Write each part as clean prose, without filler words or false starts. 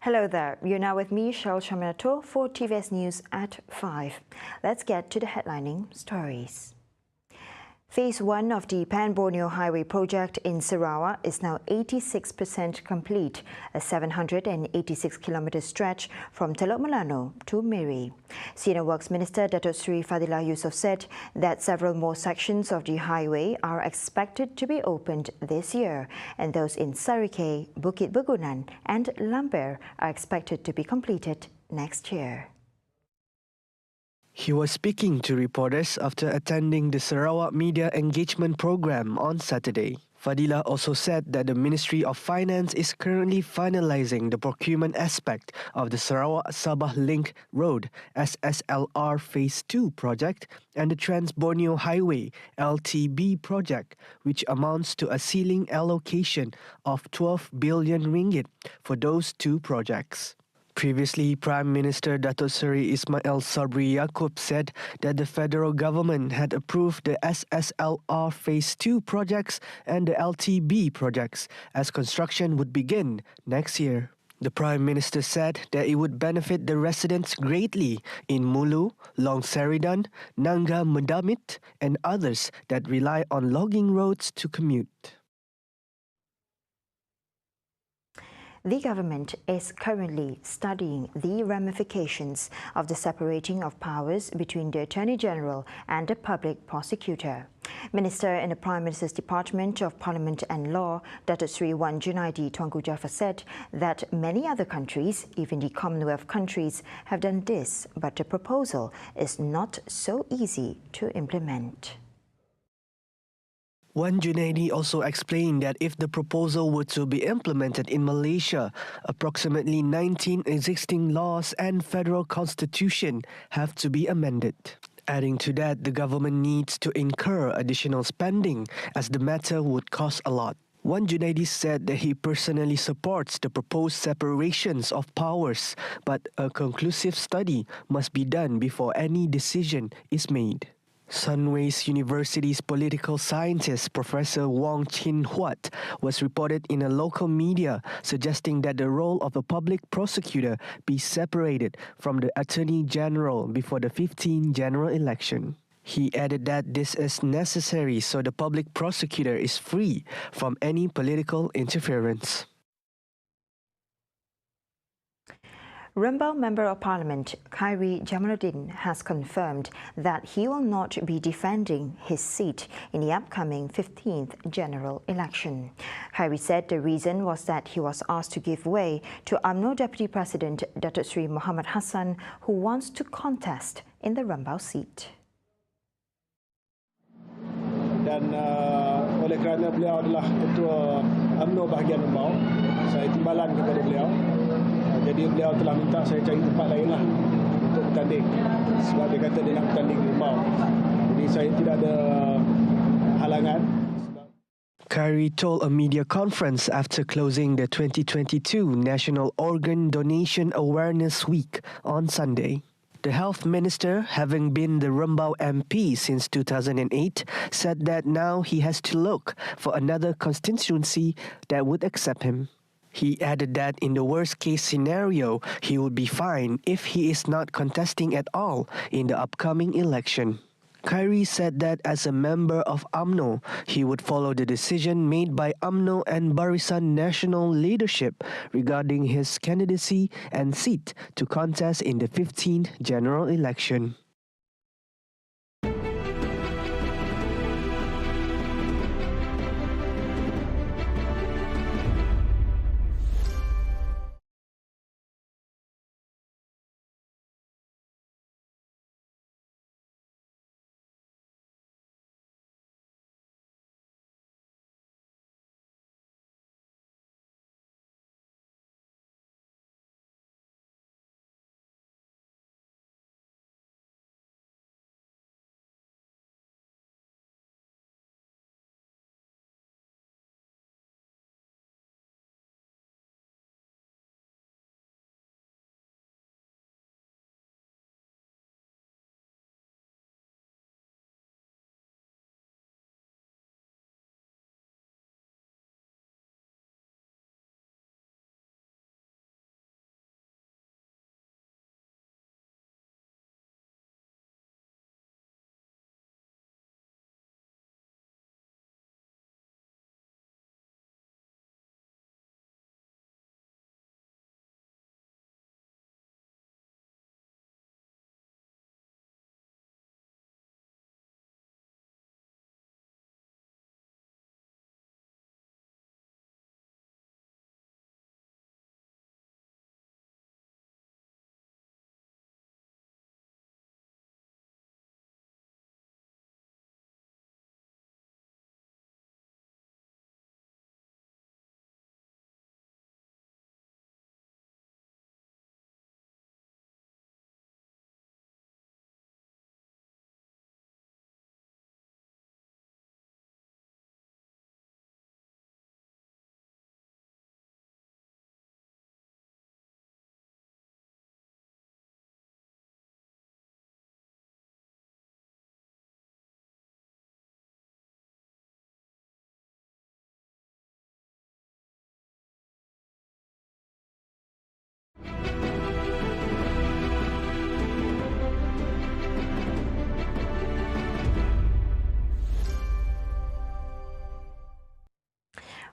Hello there, you're now with me, Cheryl Chaminato, for TVS News at 5. Let's get to the headlining stories. Phase 1 of the Borneo Highway project in Sarawak is now 86% complete, a 786-kilometre stretch from Teluk Melano to Miri. Senior Works Minister Datuk Seri Fadilah Yusof said that several more sections of the highway are expected to be opened this year, and those in Sarikei, Bukit Begunan and Lampir are expected to be completed next year. He was speaking to reporters after attending the Sarawak Media Engagement Program on Saturday. Fadilah also said that the Ministry of Finance is currently finalising the procurement aspect of the Sarawak-Sabah Link Road SSLR Phase 2 project and the Trans-Borneo Highway LTB project, which amounts to a ceiling allocation of 12 billion ringgit for those two projects. Previously, Prime Minister Datuk Seri Ismail Sabri Yaakob said that the federal government had approved the SSLR Phase 2 projects and the LTB projects as construction would begin next year. The Prime Minister said that it would benefit the residents greatly in Mulu, Long Seridan, Nangga Mendamit and others that rely on logging roads to commute. The government is currently studying the ramifications of the separating of powers between the Attorney General and the Public Prosecutor. Minister in the Prime Minister's Department of Parliament and Law, Datuk Seri Wan Junaidi Tuanku Jaafar said that many other countries, even the Commonwealth countries, have done this, but the proposal is not so easy to implement. Wan Junaidi also explained that if the proposal were to be implemented in Malaysia, approximately 19 existing laws and federal constitution have to be amended. Adding to that, the government needs to incur additional spending as the matter would cost a lot. Wan Junaidi said that he personally supports the proposed separations of powers, but a conclusive study must be done before any decision is made. Sunway's University's political scientist Professor Wong Chin Huat was reported in a local media suggesting that the role of a public prosecutor be separated from the Attorney General before the 15th general election. He added that this is necessary so the public prosecutor is free from any political interference. Rembau Member of Parliament KHAIRY Jamaluddin has confirmed that he will not be defending his seat in the upcoming 15th general election. KHAIRY said the reason was that he was asked to give way to UMNO Deputy President Datuk Seri Muhammad Hassan, who wants to contest in the Rembau seat. Dan oleh kerana beliau adalah ketua UMNO bahagian Rembau, saya timbalan kepada beliau. Jadi beliau telah minta saya cari tempat lain lah untuk bertanding sebab dia kata dia nak bertanding di Rembau. Jadi saya tidak ada halangan. KHAIRY told a media conference after closing the 2022 National Organ Donation Awareness Week on Sunday. The Health Minister, having been the Rembau MP since 2008, said that now he has to look for another constituency that would accept him. He added that in the worst-case scenario, he would be fine if he is not contesting at all in the upcoming election. KHAIRY said that as a member of UMNO, he would follow the decision made by UMNO and Barisan National leadership regarding his candidacy and seat to contest in the 15th general election.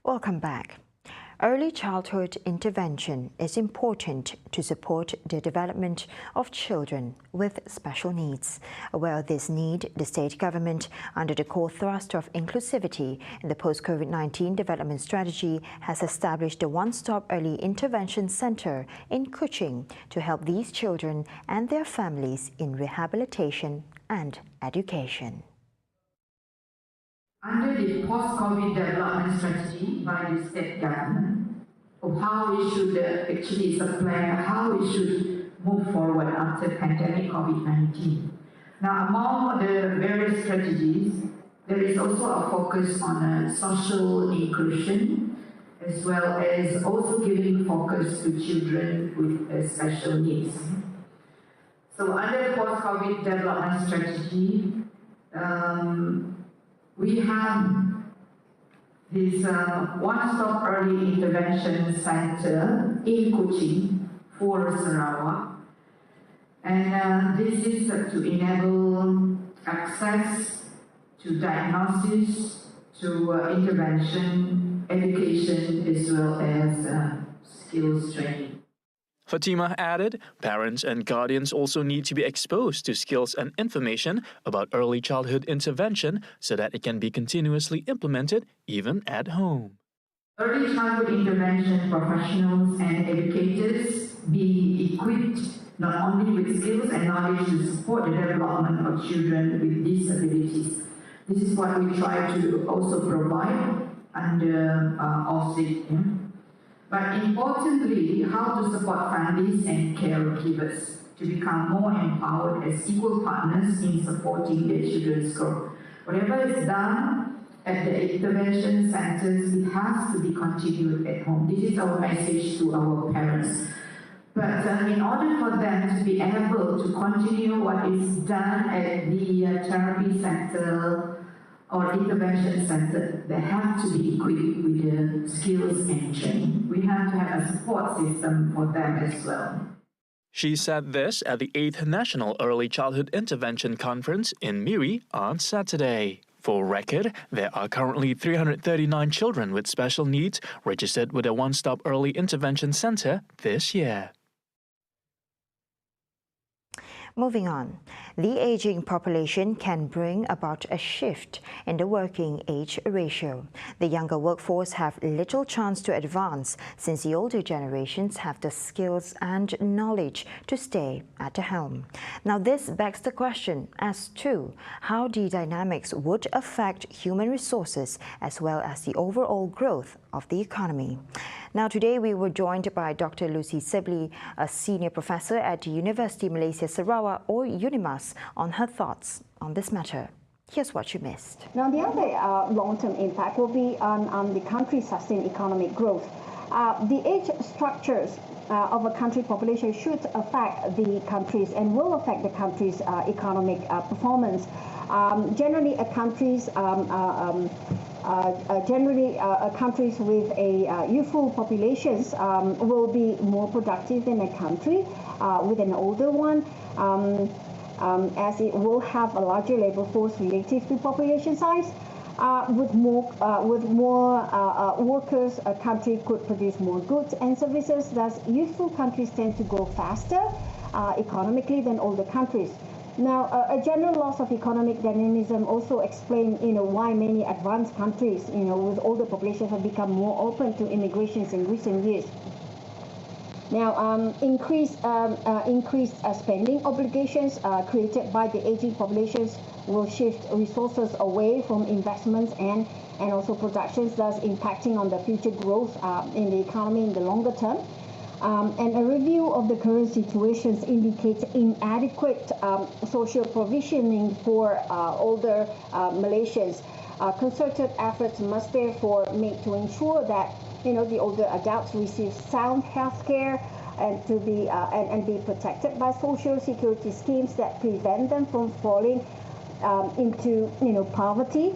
Welcome back. Early childhood intervention is important to support the development of children with special needs. Aware of this need, the state government, under the core thrust of inclusivity in the post-COVID-19 development strategy, has established the One-Stop Early Intervention Center in Kuching to help these children and their families in rehabilitation and education. Under the post-COVID development strategy by the state government of how we should actually supply, how we should move forward after pandemic COVID-19. Now, among the various strategies, there is also a focus on social inclusion, as well as also giving focus to children with special needs. So under the post-COVID development strategy, we have this One-Stop Early Intervention Center in Kuching for Sarawak. And this is to enable access to diagnosis, to intervention, education, as well as skills training. Fatima added, parents and guardians also need to be exposed to skills and information about early childhood intervention so that it can be continuously implemented even at home. Early childhood intervention professionals and educators be equipped not only with skills and knowledge to support the development of children with disabilities. This is what we try to also provide under OSIC. But importantly, how to support families and caregivers to become more empowered as equal partners in supporting their children's growth. Whatever is done at the intervention centers, it has to be continued at home. This is our message to our parents. But in order for them to be able to continue what is done at the therapy center or intervention center, they have to be equipped with the skills and training. We have to have a support system for them as well. She said this at the 8th National Early Childhood Intervention Conference in Miri on Saturday. For record, there are currently 339 children with special needs registered with a One-Stop Early Intervention Center this year. Moving on, the aging population can bring about a shift in the working age ratio. The younger workforce have little chance to advance since the older generations have the skills and knowledge to stay at the helm. Now this begs the question as to how the dynamics would affect human resources as well as the overall growth of the economy. Now today we were joined by Dr. Lucy Sibley, a senior professor at the University Malaysia Sarawak or UNIMAS, on her thoughts on this matter. Here's what you missed. Now the other long-term impact will be on the country's sustained economic growth. The age structures of a country population should affect the country's and will affect the country's economic performance. Generally, countries with a youthful populations will be more productive than a country with an older one, as it will have a larger labor force relative to population size. With more workers, a country could produce more goods and services. Thus, youthful countries tend to grow faster economically than older countries. Now, a general loss of economic dynamism also explains, why many advanced countries, with older populations have become more open to immigrations in recent years. Now, increased spending obligations created by the aging populations will shift resources away from investments and also productions, thus impacting on the future growth in the economy in the longer term. And a review of the current situations indicates inadequate social provisioning for older Malaysians. Concerted efforts must therefore make to ensure that the older adults receive sound health care and to be and be protected by social security schemes that prevent them from falling into poverty.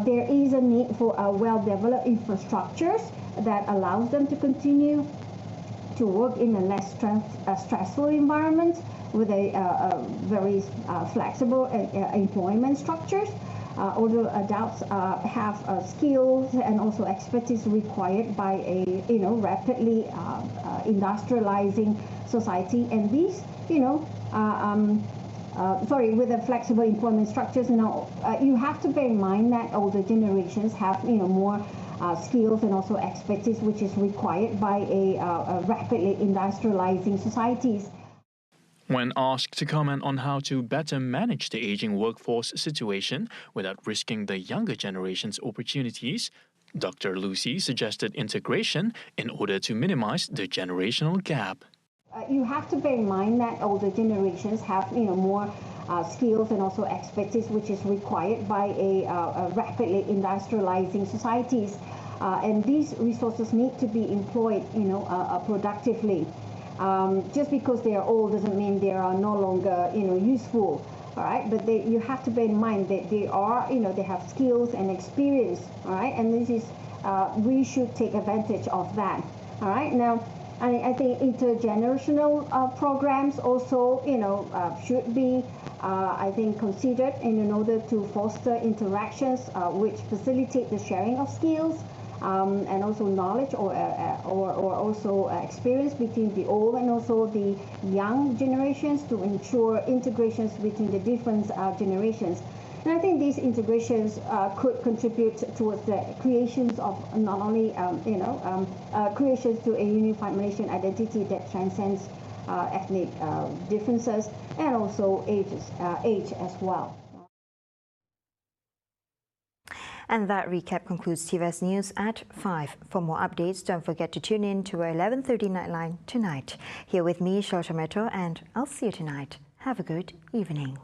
There is a need for well-developed infrastructures that allows them to continue to work in a less stressful environment with a very flexible employment structures. older adults have skills and also expertise required by a rapidly industrializing society, and these with the flexible employment structures. Now you have to bear in mind that older generations have more skills and also expertise which is required by a rapidly industrializing societies. When asked to comment on how to better manage the aging workforce situation without risking the younger generation's opportunities, Dr. Lucy suggested integration in order to minimize the generational gap. You have to bear in mind that older generations have more skills and also expertise which is required by a rapidly industrializing societies, and these resources need to be employed productively. Just because they are old doesn't mean they are no longer useful, all right? But you have to bear in mind that they are they have skills and experience, all right? And this is we should take advantage of that, all right? Now I think intergenerational programs also should be I think considered in order to foster interactions which facilitate the sharing of skills and also knowledge or also experience between the old and also the young generations to ensure integrations between the different generations. And I think these integrations could contribute towards the creations of not only creations to a unified Malaysian identity that transcends ethnic differences and also age as well. And that recap concludes TVS News at 5. For more updates, don't forget to tune in to our 11:30 Nightline tonight. Here with me, Shel Chameto, and I'll see you tonight. Have a good evening.